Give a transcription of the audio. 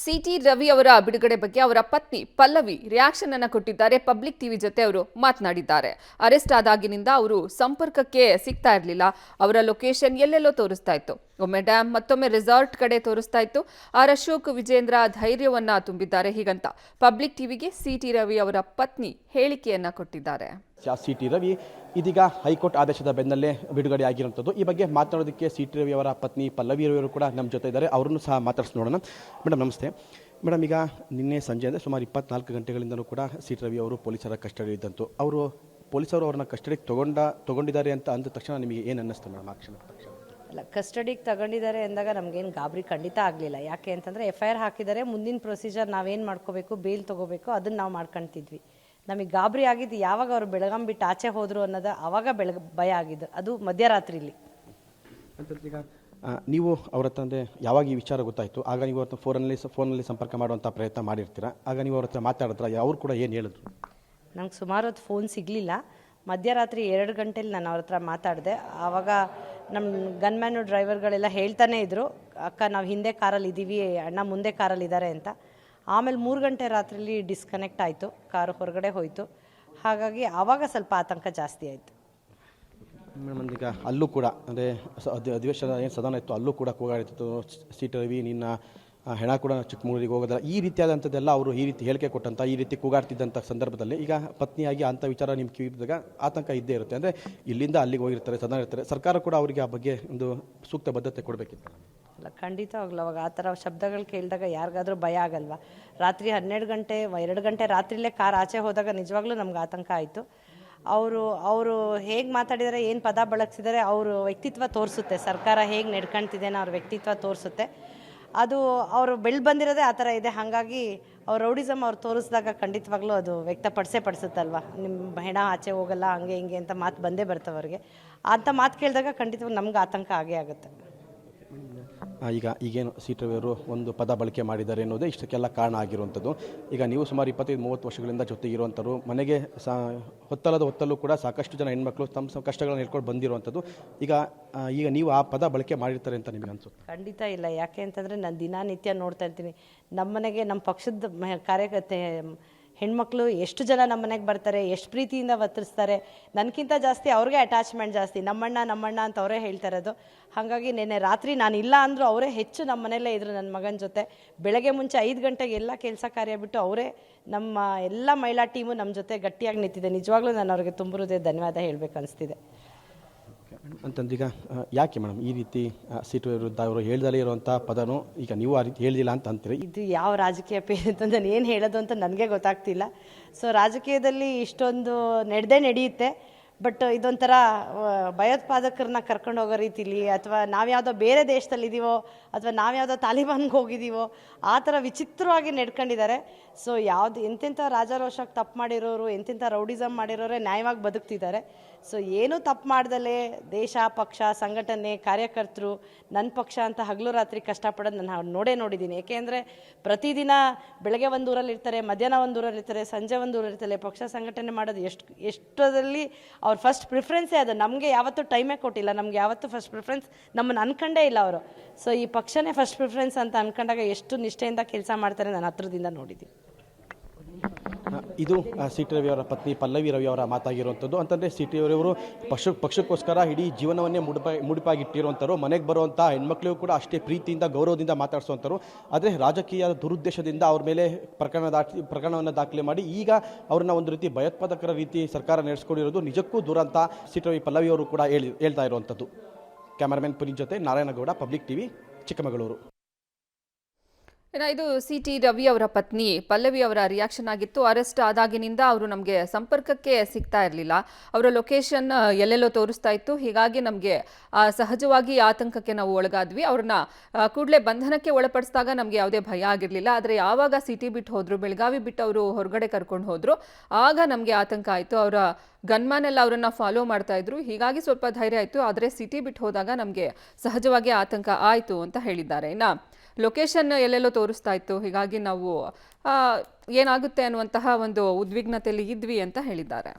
City Ravi ಅವರ ಬಿಡುಗಡೆ ಬಗ್ಗೆ ಅವರ ಪತ್ನಿ ಪಲ್ಲವಿ ರಿಯಾಕ್ಷನ್ ಅನ್ನು ಕೊಟ್ಟಿದ್ದಾರೆ. ಪಬ್ಲಿಕ್ ಟಿವಿ ಜೊತೆ ಅವರು ಮಾತನಾಡಿದ್ದಾರೆ. ಅರೆಸ್ಟ್ ಆದಾಗಿನಿಂದ ಅವರು ಸಂಪರ್ಕಕ್ಕೆ ಸಿಗ್ತಾ ಇರಲಿಲ್ಲ. ಅವರ ಲೊಕೇಶನ್ ಎಲ್ಲೆಲ್ಲೋ ತೋರಿಸ್ತಾ ಇತ್ತು. ಒಮ್ಮೆ ಡ್ಯಾಮ್, ಮತ್ತೊಮ್ಮೆ ರೆಸಾರ್ಟ್ ಕಡೆ ತೋರಿಸ್ತಾ ಇತ್ತು. ಅಶೋಕ್ ವಿಜೇಂದ್ರ ಧೈರ್ಯವನ್ನ ತುಂಬಿದ್ದಾರೆ. ಹೀಗಂತ ಪಬ್ಲಿಕ್ ಟಿವಿಗೆ ಸಿಟಿ ರವಿ ಅವರ ಪತ್ನಿ ಹೇಳಿಕೆಯನ್ನ ಕೊಟ್ಟಿದ್ದಾರೆ. ಸಿಟಿ ರವಿ ಇದೀಗ ಹೈಕೋರ್ಟ್ ಆದೇಶದ ಬೆನ್ನಲ್ಲೇ ಬಿಡುಗಡೆ ಆಗಿರುವಂಥದ್ದು. ಈ ಬಗ್ಗೆ ಮಾತನಾಡೋದಕ್ಕೆ ಸಿಟಿ ರವಿ ಅವರ ಪತ್ನಿ ಪಲ್ಲವಿ ರವಿ ಅವರು ಕೂಡ ನಮ್ಮ ಜೊತೆ ಇದ್ದಾರೆ. ಅವರನ್ನು ಸಹ ಮಾತಾಡ್ಸಿ ನೋಡೋಣ. ಮೇಡಮ್ ನಮಸ್ತೆ. ಮೇಡಮ್, ಈಗ ನಿನ್ನೆ ಸಂಜೆ ಅಂದರೆ ಸುಮಾರು 24 ಗಂಟೆಗಳಿಂದಲೂ ಕೂಡ ಸಿಟಿ ರವಿ ಅವರು ಪೊಲೀಸರ ಕಸ್ಟಡಿ ಇದ್ದಂತು. ಪೊಲೀಸರು ಅವ್ರನ್ನ ಕಸ್ಟಡಿಗೆ ತಗೊಂಡಿದ್ದಾರೆ ಅಂತ ಅಂದ ತಕ್ಷಣ ನಿಮಗೆ ಏನು ಅನ್ನಿಸ್ತು ಮೇಡಮ್? ಆ ಕ್ಷಣ ಅಲ್ಲ, ಕಸ್ಟಡಿಗೆ ತಗೊಂಡಿದ್ದಾರೆ ಅಂದಾಗ ನಮಗೇನು ಗಾಬರಿ ಖಂಡಿತ ಆಗಲಿಲ್ಲ. ಯಾಕೆ ಅಂತಂದರೆ FIR ಹಾಕಿದ್ದಾರೆ. ಮುಂದಿನ ಪ್ರೊಸೀಜರ್ ನಾವೇನು ಮಾಡ್ಕೋಬೇಕು, ಬೇಲ್ ತೊಗೋಬೇಕು, ಅದನ್ನು ನಾವು ಮಾಡ್ಕೊತಿದ್ವಿ. ನಮಗೆ ಗಾಬರಿ ಆಗಿದ್ದು ಯಾವಾಗ ಅವರು ಬೆಳಗಾಂ ಬಿಟ್ಟು ಆಚೆ ಹೋದರು ಅನ್ನೋದು ಆವಾಗ ಭಯ ಆಗಿದ್ದು, ಅದು ಮಧ್ಯರಾತ್ರಿಲಿ. ಈಗ ನೀವು ಅವ್ರ ಹತ್ರ ಅಂದರೆ ಯಾವಾಗ ಈ ವಿಚಾರ ಗೊತ್ತಾಯಿತು, ಆಗ ನೀವು ಅವ್ರ ಫೋನಲ್ಲಿ ಸಂಪರ್ಕ ಮಾಡುವಂಥ ಪ್ರಯತ್ನ ಮಾಡಿರ್ತೀರ. ಆಗ ನೀವು ಅವ್ರ ಹತ್ರ ಮಾತಾಡಿದ್ರ, ಅವ್ರು ಕೂಡ ಏನು ಹೇಳಿದ್ರು? ನಂಗೆ ಸುಮಾರು ಹೊತ್ತು ಫೋನ್ ಸಿಗಲಿಲ್ಲ. ಮಧ್ಯರಾತ್ರಿ 2 ಗಂಟೆಲಿ ನಾನು ಅವ್ರ ಹತ್ರ ಮಾತಾಡಿದೆ. ಆವಾಗ ನಮ್ಮ ಗನ್ಮ್ಯಾನು ಡ್ರೈವರ್ಗಳೆಲ್ಲ ಹೇಳ್ತಾನೆ ಇದ್ದರು, ಅಕ್ಕ ನಾವು ಹಿಂದೆ ಕಾರಲ್ಲಿ ಇದ್ದೀವಿ, ಅಣ್ಣ ಮುಂದೆ ಕಾರಲ್ಲಿ ಇದ್ದಾರೆ ಅಂತ. ಆಮೇಲೆ 3 ಗಂಟೆ ರಾತ್ರಿಲಿ ಡಿಸ್ಕನೆಕ್ಟ್ ಆಯಿತು, ಕಾರು ಹೊರಗಡೆ ಹೋಯಿತು. ಹಾಗಾಗಿ ಆವಾಗ ಸ್ವಲ್ಪ ಆತಂಕ ಜಾಸ್ತಿ ಆಯಿತು. ಮೇಡಮ್, ಈಗ ಅಲ್ಲೂ ಕೂಡ ಅಂದರೆ ಅಧಿವೇಶನ ಏನು ಸದನ ಇತ್ತು, ಅಲ್ಲೂ ಕೂಡ ಕೂಗಾಡ್ತಿತ್ತು, ಸಿಟಿ ರವಿ ನಿನ್ನ ಹೆಣ ಕೂಡ ಚಿಕ್ಕಮಗಳೂರಿಗೆ ಹೋಗೋದಲ್ಲ, ಈ ರೀತಿಯಾದಂಥದ್ದೆಲ್ಲ ಅವರು ಈ ರೀತಿ ಹೇಳಿಕೆ ಕೊಟ್ಟಂಥ, ಈ ರೀತಿ ಕೂಗಾಡ್ತಿದ್ದಂಥ ಸಂದರ್ಭದಲ್ಲಿ ಈಗ ಪತ್ನಿಯಾಗಿ ಅಂಥ ವಿಚಾರ ನಿಮ್ಮ ಕಿವಿದಾಗ ಆತಂಕ ಇದ್ದೇ ಇರುತ್ತೆ. ಅಂದರೆ ಇಲ್ಲಿಂದ ಅಲ್ಲಿಗೆ ಹೋಗಿರ್ತಾರೆ, ಸದನ ಇರ್ತಾರೆ, ಸರ್ಕಾರ ಕೂಡ ಅವರಿಗೆ ಆ ಬಗ್ಗೆ ಒಂದು ಸೂಕ್ತ ಬದ್ಧತೆ ಕೊಡಬೇಕಿತ್ತು. ಅಲ್ಲ, ಖಂಡಿತವಾಗ್ಲೂ ಅವಾಗ ಆ ಥರ ಶಬ್ದಗಳು ಕೇಳಿದಾಗ ಯಾರಿಗಾದ್ರೂ ಭಯ ಆಗಲ್ವಾ? ರಾತ್ರಿ 12 ಗಂಟೆ 2 ಗಂಟೆ ರಾತ್ರಿಲೇ ಕಾರ್ ಆಚೆ ಹೋದಾಗ ನಿಜವಾಗ್ಲೂ ನಮ್ಗೆ ಆತಂಕ ಆಯಿತು. ಅವರು ಹೇಗೆ ಮಾತಾಡಿದ್ದಾರೆ, ಏನು ಪದ ಬಳಸಿದ್ದಾರೆ, ಅವರು ವ್ಯಕ್ತಿತ್ವ ತೋರಿಸುತ್ತೆ. ಸರ್ಕಾರ ಹೇಗೆ ನಡ್ಕೊಳ್ತಿದ್ದೇನೋ ಅವ್ರ ವ್ಯಕ್ತಿತ್ವ ತೋರಿಸುತ್ತೆ. ಅದು ಅವರು ಬಂದಿರೋದೇ ಆ ಥರ ಇದೆ. ಹಾಗಾಗಿ ಅವ್ರ ರೌಡಿಸಮ್ ಅವ್ರು ತೋರಿಸಿದಾಗ ಖಂಡಿತವಾಗ್ಲೂ ಅದು ಪಡಿಸುತ್ತಲ್ವ. ನಿಮ್ಮ ಹೆಣ ಆಚೆ ಹೋಗಲ್ಲ, ಹಂಗೆ ಹಿಂಗೆ ಅಂತ ಮಾತು ಬಂದೇ ಬರ್ತವೆ ಅವ್ರಿಗೆ. ಅಂಥ ಮಾತು ಕೇಳಿದಾಗ ಖಂಡಿತವಾಗಿ ನಮ್ಗೆ ಆತಂಕ ಆಗೇ ಆಗುತ್ತೆ. ಈಗೇನು ಸಿಟಿ ರವಿ ಅವರು ಒಂದು ಪದ ಬಳಕೆ ಮಾಡಿದ್ದಾರೆ ಅನ್ನೋದೇ ಇಷ್ಟಕ್ಕೆಲ್ಲ ಕಾರಣ ಆಗಿರುವಂಥದ್ದು. ಈಗ ನೀವು ಸುಮಾರು 25-30 ವರ್ಷಗಳಿಂದ ಜೊತೆಗಿರುವಂಥವ್ರು, ಮನೆಗೆ ಹೊತ್ತಲ್ಲದ ಹೊತ್ತಲ್ಲೂ ಕೂಡ ಸಾಕಷ್ಟು ಜನ ಹೆಣ್ಮಕ್ಳು ತಮ್ಮ ಕಷ್ಟಗಳನ್ನು ಹೇಳ್ಕೊಂಡು ಬಂದಿರುವಂಥದ್ದು. ಈಗ ನೀವು ಆ ಪದ ಬಳಕೆ ಮಾಡಿರ್ತಾರೆ ಅಂತ ನಿಮಗೆ ಅನ್ಸುತ್ತೆ? ಖಂಡಿತ ಇಲ್ಲ. ಯಾಕೆ ಅಂತಂದರೆ ನಾನು ದಿನನಿತ್ಯ ನೋಡ್ತಾ ಇರ್ತೀನಿ, ನಮ್ಮ ಮನೆಗೆ ನಮ್ಮ ಪಕ್ಷದ ಕಾರ್ಯಕರ್ತೆ ಹೆಣ್ಮಕ್ಳು ಎಷ್ಟು ಜನ ನಮ್ಮ ಮನೆಗೆ ಬರ್ತಾರೆ, ಎಷ್ಟು ಪ್ರೀತಿಯಿಂದ ವರ್ತಿಸ್ತಾರೆ. ನನಗಿಂತ ಜಾಸ್ತಿ ಅವ್ರಿಗೆ ಅಟ್ಯಾಚ್ಮೆಂಟ್ ಜಾಸ್ತಿ. ನಮ್ಮಣ್ಣ ಅಂತ ಅವರೇ ಹೇಳ್ತಾ ಇರೋದು. ಹಾಗಾಗಿ ನೆನ್ನೆ ರಾತ್ರಿ ನಾನು ಇಲ್ಲ ಅಂದರೂ ಅವರೇ ಹೆಚ್ಚು ನಮ್ಮ ಮನೆಯಲ್ಲೇ ಇದ್ರು ನನ್ನ ಮಗನ ಜೊತೆ. ಬೆಳಗ್ಗೆ ಮುಂಚೆ 5 ಗಂಟೆಗೆ ಎಲ್ಲ ಕೆಲಸ ಕಾರ್ಯ ಬಿಟ್ಟು ಅವರೇ, ನಮ್ಮ ಎಲ್ಲ ಮಹಿಳಾ ಟೀಮು ನಮ್ಮ ಜೊತೆ ಗಟ್ಟಿಯಾಗಿ ನಿಂತಿದೆ. ನಿಜವಾಗ್ಲೂ ನಾನು ಅವ್ರಿಗೆ ತುಂಬ ಧನ್ಯವಾದ ಹೇಳಬೇಕು ಅನಿಸ್ತಿದೆ. ಅಂತಂದೀಗ ಯಾಕೆ ಮೇಡಮ್ ಈ ರೀತಿ ಸಿಟಿ ವಿರುದ್ಧ ಅವರು ಹೇಳ್ದಲೇ ಇರುವಂಥ ಪದನು ಈಗ ನೀವು ಆ ರೀತಿ ಹೇಳಿಲ್ಲ ಅಂತ ಅಂತೀರಿ? ಇದು ಯಾವ ರಾಜಕೀಯ ಅಂತ ನಾನು ಏನು ಹೇಳೋದು ಅಂತ ನನಗೆ ಗೊತ್ತಾಗ್ತಿಲ್ಲ. ಸೊ ರಾಜಕೀಯದಲ್ಲಿ ಇಷ್ಟೊಂದು ನಡೆಯುತ್ತೆ. ಬಟ್ ಇದೊಂಥರ ಭಯೋತ್ಪಾದಕರನ್ನ ಕರ್ಕೊಂಡು ಹೋಗೋ ರೀತಿಲಿ, ಅಥವಾ ನಾವ್ಯಾವುದೋ ಬೇರೆ ದೇಶದಲ್ಲಿ ಇದ್ದೀವೋ, ಅಥವಾ ನಾವ್ಯಾವುದೋ ತಾಲಿಬಾನ್ಗೆ ಹೋಗಿದ್ದೀವೋ, ಆ ಥರ ವಿಚಿತ್ರವಾಗಿ ನಡ್ಕೊಂಡಿದ್ದಾರೆ. ಸೊ ಎಂತೆಂಥ ರಾಜಾರೋಷಕ್ಕೆ ತಪ್ಪು ಮಾಡಿರೋರು, ಎಂತೆಂಥ ರೌಡಿಸಮ್ ಮಾಡಿರೋರೇ ನ್ಯಾಯವಾಗಿ ಬದುಕ್ತಿದ್ದಾರೆ. ಸೊ ಏನೂ ತಪ್ಪು ಮಾಡ್ದಲೇ ದೇಶ, ಪಕ್ಷ, ಸಂಘಟನೆ, ಕಾರ್ಯಕರ್ತರು, ನನ್ನ ಪಕ್ಷ ಅಂತ ಹಗಲು ರಾತ್ರಿ ಕಷ್ಟಪಡೋದು ನಾನು ನೋಡಿದ್ದೀನಿ. ಏಕೆಂದರೆ ಪ್ರತಿದಿನ ಬೆಳಗ್ಗೆ ಒಂದು ಊರಲ್ಲಿ ಇರ್ತಾರೆ, ಮಧ್ಯಾಹ್ನ ಒಂದು ಊರಲ್ಲಿ ಇರ್ತಾರೆ, ಸಂಜೆ ಒಂದು ಊರಲ್ಲಿ ಇರ್ತಾರೆ. ಪಕ್ಷ ಸಂಘಟನೆ ಮಾಡೋದು ಎಷ್ಟರಲ್ಲಿ ಅವ್ರ ಫಸ್ಟ್ ಪ್ರಿಫರೆನ್ಸೇ ಅದು. ನಮಗೆ ಯಾವತ್ತೂ ಟೈಮೇ ಕೊಟ್ಟಿಲ್ಲ, ನಮ್ಗೆ ಯಾವತ್ತೂ ಫಸ್ಟ್ ಪ್ರಿಫರೆನ್ಸ್ ನಮ್ಮನ್ನು ಅನ್ಕೊಂಡೇ ಇಲ್ಲ ಅವರು. ಸೊ ಈ ಪಕ್ಷನೇ ಫಸ್ಟ್ ಪ್ರಿಫರೆನ್ಸ್ ಅಂತ ಅನ್ಕೊಂಡಾಗ ಎಷ್ಟು ನಿಷ್ಠೆಯಿಂದ ಕೆಲಸ ಮಾಡ್ತಾರೆ ನಾನು ಹತ್ರದಿಂದ ನೋಡಿದ್ದೀನಿ. ಇದು ಸಿಟಿ ರವಿ ಅವರ ಪತ್ನಿ ಪಲ್ಲವಿ ರವಿ ಅವರ ಮಾತಾಗಿರುವಂಥದ್ದು. ಅಂತಂದರೆ ಸಿಟಿ ರವಿ ಅವರು ಪಕ್ಷಕ್ಕೋಸ್ಕರ ಇಡೀ ಜೀವನವನ್ನೇ ಮುಡಿಪಾಗಿಟ್ಟಿರುವಂಥವ್ರು. ಮನೆಗೆ ಬರುವಂಥ ಹೆಣ್ಮಕ್ಳಿಗೂ ಕೂಡ ಅಷ್ಟೇ ಪ್ರೀತಿಯಿಂದ ಗೌರವದಿಂದ ಮಾತಾಡಿಸುವಂಥವ್ರು. ಆದರೆ ರಾಜಕೀಯ ದುರುದ್ದೇಶದಿಂದ ಅವ್ರ ಮೇಲೆ ಪ್ರಕರಣವನ್ನು ದಾಖಲೆ ಮಾಡಿ ಈಗ ಅವ್ರನ್ನ ಒಂದು ರೀತಿ ಭಯೋತ್ಪಾದಕರ ರೀತಿ ಸರ್ಕಾರ ನಡೆಸ್ಕೊಂಡಿರೋದು ನಿಜಕ್ಕೂ ದುರಂತ ಸಿಟಿ ರವಿ ಪಲ್ಲವಿ ಅವರು ಕೂಡ ಹೇಳ್ತಾ ಇರುವಂಥದ್ದು. ಕ್ಯಾಮರಾಮನ್ ಪುನೀತ್ ಜೊತೆ ನಾರಾಯಣಗೌಡ, ಪಬ್ಲಿಕ್ ಟಿವಿ, ಚಿಕ್ಕಮಗಳೂರು. ಇದು ಸಿಟಿ ರವಿ ಅವರ ಪತ್ನಿ ಪಲ್ಲವಿ ಅವರ ರಿಯಾಕ್ಷನ್ ಆಗಿತ್ತು. ಅರೆಸ್ಟ್ ಆದಾಗಿನಿಂದ ಅವರು ನಮಗೆ ಸಂಪರ್ಕಕ್ಕೆ ಸಿಗ್ತಾ ಇರಲಿಲ್ಲ. ಅವರ ಲೊಕೇಶನ್ ಎಲ್ಲೆಲ್ಲೋ ತೋರಿಸ್ತಾ ಇತ್ತು. ಹೀಗಾಗಿ ನಮಗೆ ಸಹಜವಾಗಿ ಆತಂಕಕ್ಕೆ ನಾವು ಒಳಗಾದ್ವಿ. ಅವ್ರನ್ನ ಕೂಡಲೇ ಬಂಧನಕ್ಕೆ ಒಳಪಡಿಸಿದಾಗ ನಮಗೆ ಯಾವುದೇ ಭಯ ಆಗಿರಲಿಲ್ಲ. ಆದರೆ ಯಾವಾಗ ಸಿಟಿ ಬಿಟ್ಟು ಹೋದ್ರು, ಬೆಳಗಾವಿ ಬಿಟ್ಟು ಅವರು ಹೊರಗಡೆ ಕರ್ಕೊಂಡು ಹೋದ್ರು, ಆಗ ನಮಗೆ ಆತಂಕ ಆಯಿತು. ಅವರ ಗನ್ಮ್ಯಾನ್ ಎಲ್ಲ ಅವರನ್ನ ಫಾಲೋ ಮಾಡ್ತಾ ಇದ್ರು. ಹೀಗಾಗಿ ಸ್ವಲ್ಪ ಧೈರ್ಯ ಆಯಿತು. ಆದರೆ ಸಿಟಿ ಬಿಟ್ಟು ಹೋದಾಗ ನಮಗೆ ಸಹಜವಾಗಿ ಆತಂಕ ಆಯಿತು ಅಂತ ಹೇಳಿದ್ದಾರೆ. ಇನ್ನು ಲೊಕೇಶನ್ ಎಲ್ಲೆಲ್ಲೋ ತೋರಿಸ್ತಾ ಇತ್ತು. ಹೀಗಾಗಿ ನಾವು ಏನಾಗುತ್ತೆ ಅನ್ನುವಂತಹ ಒಂದು ಉದ್ವಿಗ್ನತೆಯಲ್ಲಿ ಇದ್ವಿ ಅಂತ ಹೇಳಿದ್ದಾರೆ.